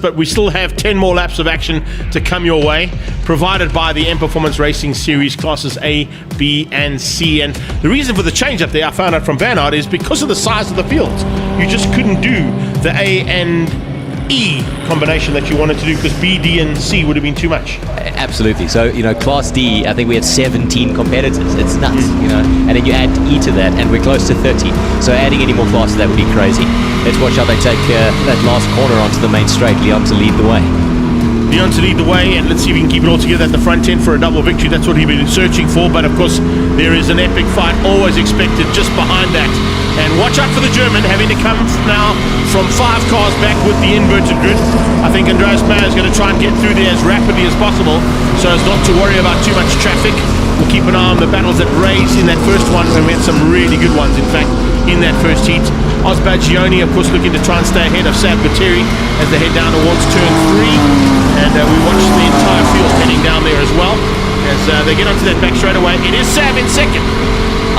But we still have 10 more laps of action to come your way, provided by the M Performance Racing Series classes A, B, and C. And the reason for the change up there, I found out from Bennie Luyt, is because of the size of the fields. You just couldn't do the A and E combination that you wanted to do because B, D, and C would have been too much. Absolutely. So, you know, Class D, I think we had 17 competitors. It's nuts, you know. And then you add E to that, and we're close to 30. So adding any more classes, that would be crazy. Let's watch how they take that last corner onto the main straight. Leon to lead the way. Leon to lead the way, and let's see if we can keep it all together at the front end for a double victory. That's what he's been searching for. But of course, there is an epic fight always expected just behind that. And watch out for the German having to come now from 5 cars back with the inverted grid. I think Andreas Meyer is going to try and get through there as rapidly as possible so as not to worry about too much traffic. We'll keep an eye on the battles that raised in that first one, and we had some really good ones, in fact, in that first heat. Osbagioni, of course, looking to try and stay ahead of Sab Bateri as they head down towards turn 3. And we watch the entire field heading down there as well as they get onto that back straight away. It is Sab in second.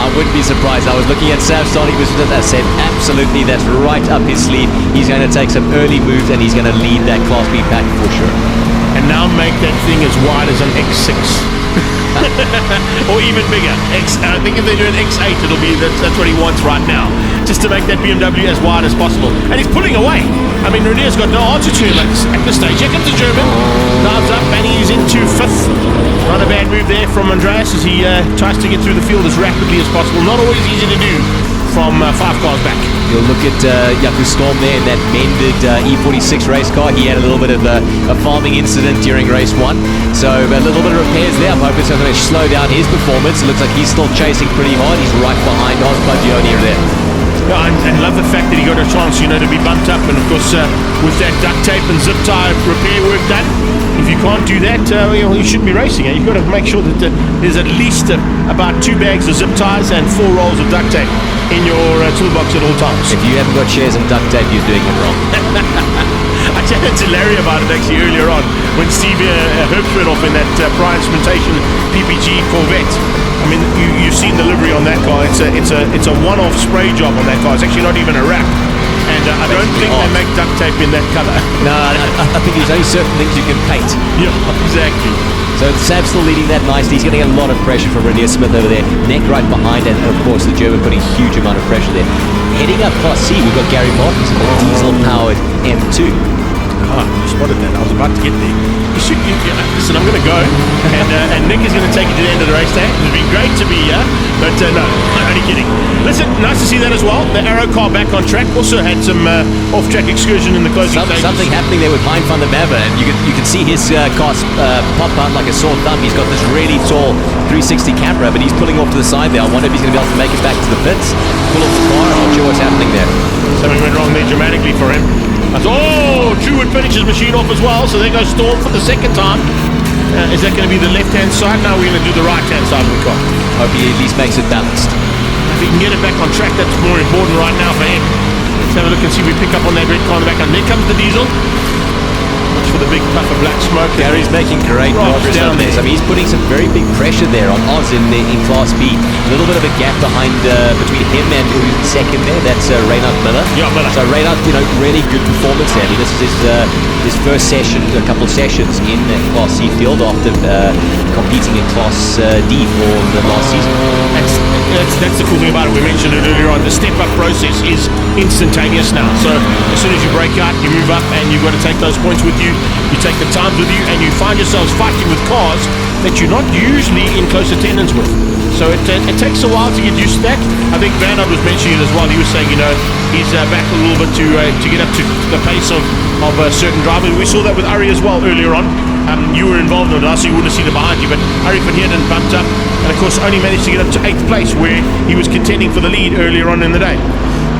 I wouldn't be surprised. I was looking at Sab starting with that. I said, absolutely, that's right up his sleeve. He's going to take some early moves and he's going to lead that Class B pack for sure. And now make that thing as wide as an X6. Or even bigger. I think if they do an X8, it'll be that's what he wants right now, just to make that BMW as wide as possible. And he's pulling away. I mean, Renier's got no answer to him at this stage. Here comes the German, dives up, and he's into 5th. Not a bad move there from Andreas as he tries to get through the field as rapidly as possible. Not always easy to do from 5 cars back. You'll look at Jaco Storm there in that mended E36 race car. He had a little bit of a farming incident during race 1. So a little bit of repairs there. I'm hoping it's going to slow down his performance. It looks like he's still chasing pretty hard. He's right behind Osbagioni there. Yeah, and love the fact that he got a chance, you know, to be bumped up. And of course, with that duct tape and zip tie repair work done, if you can't do that, you shouldn't be racing. You've got to make sure that there's at least about 2 bags of zip ties and 4 rolls of duct tape in your toolbox at all times. If you haven't got shares and duct tape, you're doing it wrong. I chatted to Larry about it actually earlier on when Steve Herbst went off in that Pri Instrumentation PPG Corvette. I mean, you've seen the livery on that car. It's a one-off spray job on that car. It's actually not even a wrap. And I don't think they make duct tape in that color. No, I think there's only certain things you can paint. Yeah, exactly. So Sab's still leading that nicely. He's getting a lot of pressure from Renier Smith over there. Neck right behind, and of course the German putting a huge amount of pressure there. Heading up Class C, we've got Gary Martins, a diesel-powered M2. Oh, you spotted that. I was about to get there. Listen, I'm going to go, and Nick is going to take you to the end of the race day. It's been great to be here, but no, only kidding. Listen, nice to see that as well. The Arrow car back on track. Also had some off-track excursion in the closing stages. Something happening there with Hein van der Merwe, and you can see his car pop out like a sore thumb. He's got this really tall 360 camera, but he's pulling off to the side there. I wonder if he's going to be able to make it back to the pits, pull off the car. I'm not sure what's happening there. Something went wrong there dramatically for him. Drew would finish his machine off as well, so there goes Storm for the second time. Is that going to be the left-hand side? Now we're going to do the right-hand side of the car. Hope he at least makes it balanced. If he can get it back on track, that's more important right now for him. Let's have a look and see if we pick up on that red car in the back. And there comes the diesel. Watch for the big puff of black smoke. Gary's making great progress down there. I mean, he's putting some very big pressure there on Oz in Class B. A little bit of a gap behind between him and who's second there. That's Reinhard Miller. Yeah, Miller. So Reinhard, really good performance there. I mean, this is his first session, a couple of sessions in Class C field after competing in Class D for the last season. That's the cool thing about it. We mentioned it earlier on. The step-up process is instantaneous now. So as soon as you break out, you move up, and you've got to take those points with you. You take the times with you, and you find yourselves fighting with cars that you're not usually in close attendance with. So it takes a while to get used to that. I think Van was mentioning it as well. He was saying, he's back a little bit to get up to the pace of certain drivers. We saw that with Ari as well earlier on. You were involved in it, so you wouldn't have seen it behind you, but Ari van Heerden bumped up, and of course only managed to get up to 8th place, where he was contending for the lead earlier on in the day.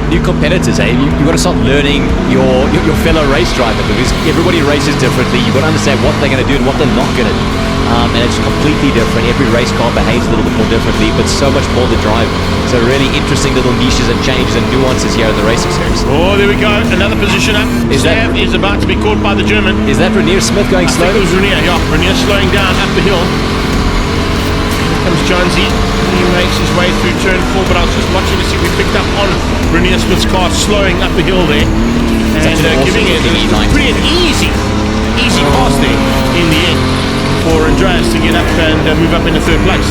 New competitors, you've got to start learning your fellow race driver, because everybody races differently. You've got to understand what they're going to do and what they're not going to do. And it's completely different. Every race car behaves a little bit more differently, but so much more to drive. So really interesting little niches and changes and nuances here in the racing series. Oh, there we go. Another position up. Sav is about to be caught by the German. Is that Renier Smith going slow? I think it was Renier, yeah. Renier slowing down up the hill. Here comes Jonesy. He makes his way through turn 4, but I was just watching to see if we picked up on Renier Smith's car slowing up the hill there. and giving it pretty easy pass there in the end for Andreas to get up and move up into third place.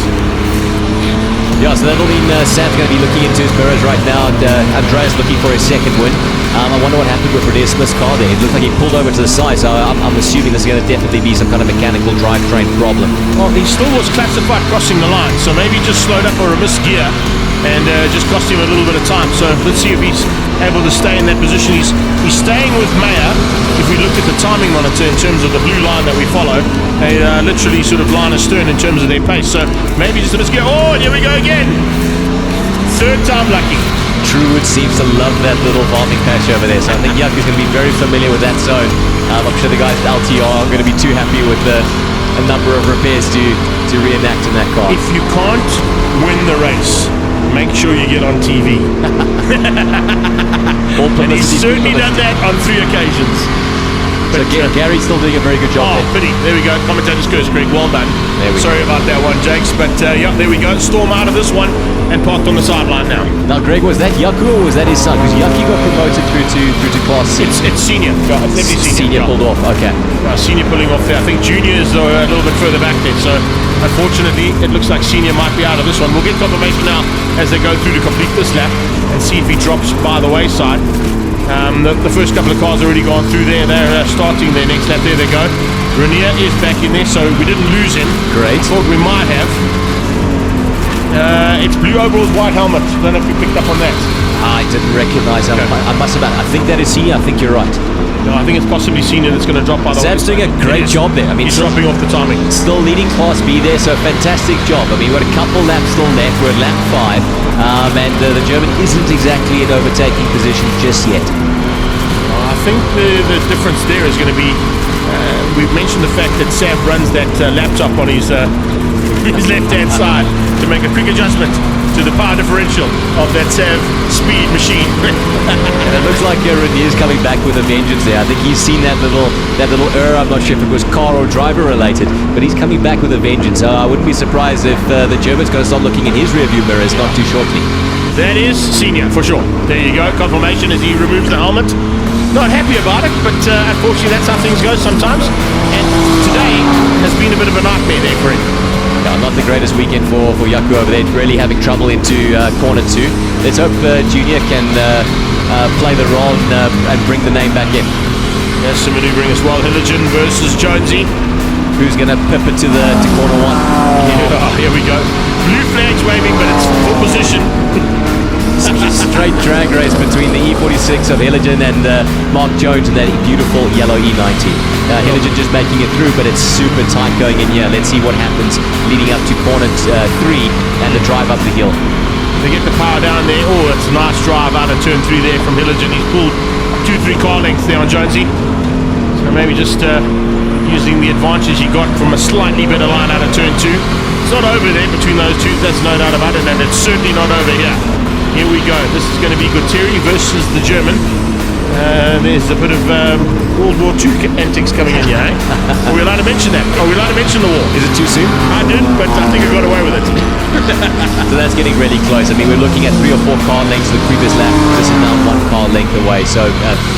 Yeah, so that'll mean Sam's going to be looking into his mirrors right now, and Andreas looking for his second win. I wonder what happened with Rene Smith's car there. It looked like he pulled over to the side, so I'm assuming this is going to definitely be some kind of mechanical drivetrain problem. Well, he still was classified crossing the line, so maybe just slowed up or a missed gear and just cost him a little bit of time. So let's see if he's able to stay in that position. He's staying with Mayer. If we look at the timing monitor in terms of the blue line that we follow, they literally sort of line astern in terms of their pace. So maybe just a missed gear. Oh, and here we go again. Third time lucky. Truwood seems to love that little varming patch over there, so I think Jaco's going to be very familiar with that zone. I'm sure the guys at LTR are going to be too happy with a number of repairs to reenact in that car. If you can't win the race, make sure you get on TV. And he's certainly done that on 3 occasions. So Gary's still doing a very good job. Oh, pity. There we go. Commentator's curse, Greg. Well done. Sorry about that one, Jakes. But yeah, there we go. Storm out of this one and parked on the sideline now. Now, Greg, was that Jaco or was that his son? Because Jaco got promoted through to Class C. It's senior. It's Senior pulled off. Okay. Senior pulling off there. I think junior is a little bit further back there. So unfortunately, it looks like senior might be out of this one. We'll get confirmation now as they go through to complete this lap and see if he drops by the wayside. The first couple of cars already gone through there. They're starting their next lap. There they go. Renier is back in there, so we didn't lose him. Great. Thought we might have. It's blue overalls, white helmet. Don't know if you picked up on that. I didn't recognize him. Okay. I must have. I think that is senior. I think you're right. No, I think it's possibly senior that's going to drop by the way. Sam's doing a great job there. I mean, he's dropping off the timing. Still leading Class B there, so fantastic job. I mean, we've got a couple laps still left. We're at lap 5, and the German isn't exactly in overtaking position just yet. I think the difference there is going to be, we've mentioned the fact that Sam runs that laptop on his left-hand side to make a quick adjustment to the power differential of that Sav speed machine. And it looks like Renier's coming back with a vengeance there. I think he's seen that little error. I'm not sure if it was car or driver related, but he's coming back with a vengeance. So I wouldn't be surprised if the German's going to start looking in his rearview mirrors not too shortly. That is senior for sure. There you go. Confirmation as he removes the helmet. Not happy about it, but unfortunately that's how things go sometimes. And today has been a bit of a nightmare there for him. Yeah, not the greatest weekend for Jaco over there. Really having trouble into corner 2. Let's hope Junior can play the role and bring the name back in. There's some maneuvering as well. Hilligen versus Jonesy. Who's going to pip it to corner 1? Yeah, here we go. Blue flags waving, but it's full position. Straight drag race between the E36 of Hilligen and Mark Jones and that beautiful yellow E90. Hilligen just making it through, but it's super tight going in here. Let's see what happens leading up to corner 3 and the drive up the hill. They get the power down there. Oh, that's a nice drive out of turn 3 there from Hilligen. He's pulled 2-3 car lengths there on Jonesy. So maybe just using the advantage he got from a slightly better line out of turn 2. It's not over there between those two, that's no doubt about it, and it's certainly not over here. Here we go. This is going to be Gutteri versus the German. There's a bit of World War II antics coming in here, eh? Are we allowed to mention that? Are we allowed to mention the war? Is it too soon? I did, but I think I got away with it. So that's getting really close. I mean, we're looking at 3 or 4 car lengths the previous lap. This is now 1 car length away. So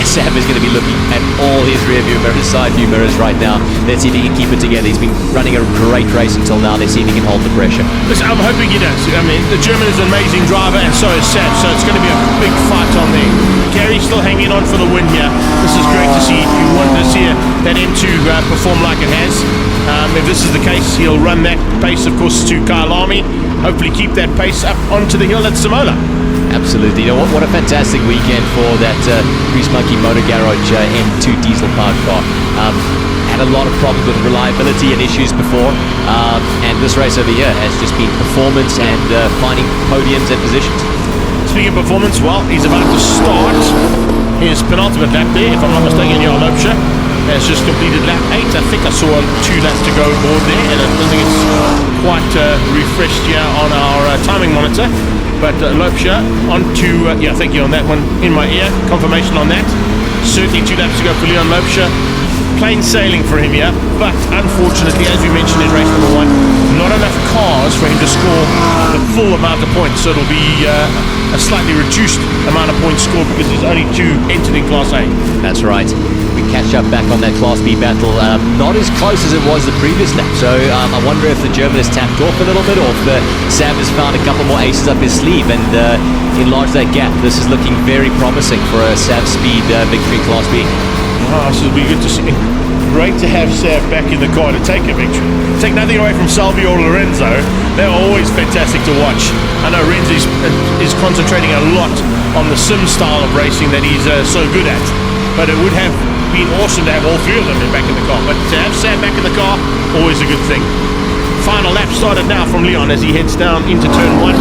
Sam is going to be looking at all his rear view mirrors, side view mirrors right now. Let's see if he can keep it together. He's been running a great race until now. Let's see if he can hold the pressure. Listen, I'm hoping he does. I mean, the German is an amazing driver, and so is Sam. So it's going to be a big fight on there. Gary's still hanging on for the win here. This is great to see. You want to see that M2 perform like it has. If this is the case, he'll run that pace, of course, to Kyalami. Hopefully keep that pace up onto the hill at Samola. Absolutely. You know what a fantastic weekend for that Grease Monkey Motor Garage M2 diesel powered car. Had a lot of problems with reliability and issues before, and this race over here has just been performance and finding podiums and positions. Speaking of performance, well, he's about to start his penultimate lap there, if I'm not mistaken. Lopsha has just completed lap 8. I think I saw 2 laps to go board there, and I don't think it's quite refreshed here on our timing monitor. But Lopsha onto, yeah, thank you on that one in my ear. Confirmation on that. Certainly 2 laps to go for Leon Lopsha. plain sailing for him here, but unfortunately, as we mentioned in race number 1, not enough cars for him to score the full amount of points, so it'll be a slightly reduced amount of points scored because there's only 2 entered in Class A. That's right. We catch up back on that Class B battle. Not as close as it was the previous lap, so I wonder if the German has tapped off a little bit, or if Sam has found a couple more aces up his sleeve and enlarged that gap. This is looking very promising for a Sav Speed victory in Class B. Oh, this will be good to see. Great to have Sav back in the car to take a victory. Take nothing away from Salvi or Lorenzo. They're always fantastic to watch. I know Renz is concentrating a lot on the sim style of racing that he's so good at. But it would have been awesome to have all 3 of them back in the car. But to have Sav back in the car, always a good thing. Final lap started now from Leon as he heads down into turn 1.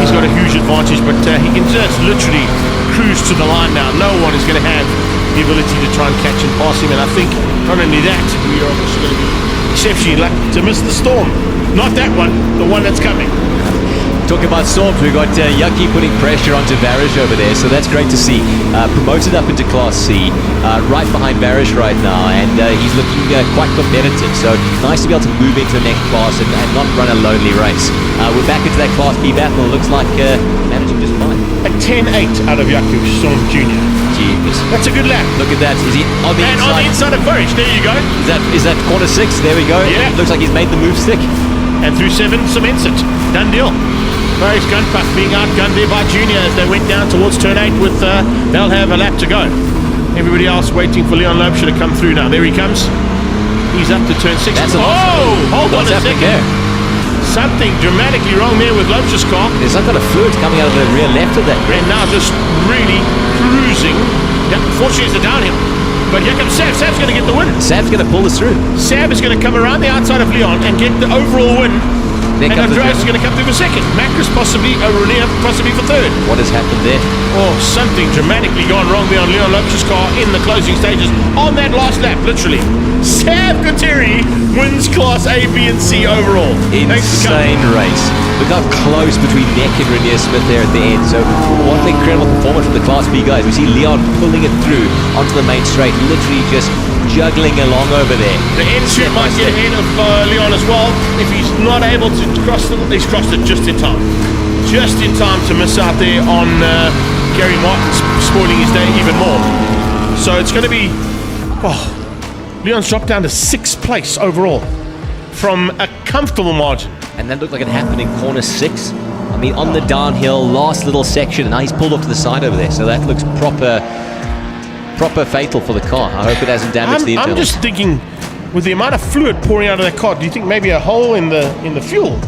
He's got a huge advantage, but he can just literally cruise to the line now. No one is going to have the ability to try and catch and pass him, and I think not only that, we are also going to be exceptionally lucky to miss the Storm. Not that one, the one that's coming. Talking about Storms, we've got Yucky putting pressure onto Varish over there, so that's great to see. Promoted up into Class C, right behind Varish right now, and he's looking quite competitive, so nice to be able to move into the next class and not run a lonely race. We're back into that Class B battle. It looks like managing just fine. A 10-8 out of Jaco Storm Jr. Jeez. That's a good lap. Look at that. Is he on the and inside? on the inside of Varish, there you go. Is that corner 6? There we go. Yeah. Looks like he's made the move stick. And through 7 cements it. Done deal. Varish Gunpuff being outgunned there by Junior as they went down towards turn 8 with they'll have a lap to go. Everybody else waiting for Leon Loeb should have come through now. There he comes. He's up to turn 6. That's hold on a second. There? Something dramatically wrong there with Loeb's car. There's some kind of fluid coming out of the rear left of that. And now just really cruising. Yeah, unfortunately it's a downhill. But here comes Sav. Sav's going to get the win. Sav's going to pull us through. Sav is going to come around the outside of Leon and get the overall win. And Andreas is going to come through for 2nd. Macris possibly, Aurelia possibly for 3rd. What has happened there? Oh, something dramatically gone wrong there on Leon Lopez's car in the closing stages on that last lap, literally. Sav Guterri wins Class A, B, and C overall. Insane race. Look how close between Nick and Renier Smith there at the end. So what an incredible performance from the Class B guys. We see Leon pulling it through onto the main straight, literally just juggling along over there. The end shoot might get ahead of Leon as well. If he's not able to cross it, he's crossed it just in time. Just in time to miss out there on Gary Martin spoiling his day even more. So it's going to be... Leon's dropped down to 6th place overall from a comfortable margin. And that looked like it happened in corner 6. I mean, on the downhill, last little section, and now he's pulled off to the side over there. So that looks proper fatal for the car. I hope it hasn't damaged the internals. I'm just thinking, with the amount of fluid pouring out of that car, do you think maybe a hole in the fuel?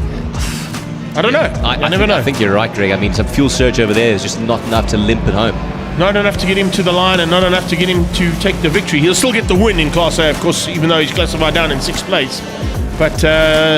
I don't know. I never know. I think you're right, Greg. I mean, some fuel surge over there is just not enough to limp it home. Not enough to get him to the line and not enough to get him to take the victory. He'll still get the win in Class A, of course, even though he's classified down in 6th place. But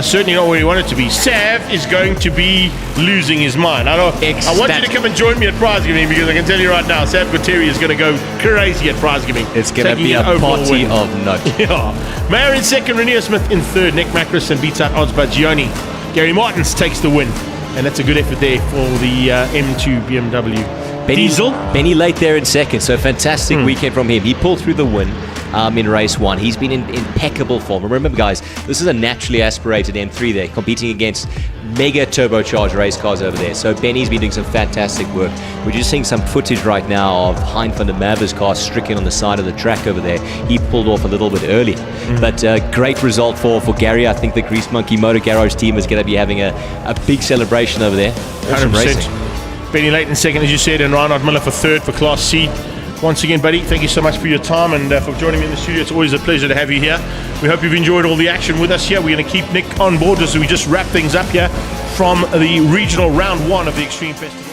certainly not where he wanted to be. Sav is going to be losing his mind. I want you to come and join me at prize giving, because I can tell you right now, Sav Guterri is going to go crazy at prize giving. It's going to be a party of note. Yeah. Mayer in 2nd, Renier Smith in 3rd, Nick Macris and beats out odds by Gioni. Gary Martins takes the win, and that's a good effort there for the M2 BMW. Bennie Luyt there in 2nd, so fantastic weekend from him. He pulled through the win in race 1. He's been in impeccable form. Remember, guys, this is a naturally aspirated M3 there, competing against mega turbocharged race cars over there. So Benny's been doing some fantastic work. We're just seeing some footage right now of Hein van der Merwe's car stricken on the side of the track over there. He pulled off a little bit early. But great result for Gary. I think the Grease Monkey Motor Garage team is going to be having a big celebration over there. 100%. Bennie Luyt in 2nd, as you said, and Reinhard Miller for 3rd for Class C. Once again, buddy, thank you so much for your time and for joining me in the studio. It's always a pleasure to have you here. We hope you've enjoyed all the action with us here. We're going to keep Nick on board as we just wrap things up here from the regional round 1 of the Extreme Festival.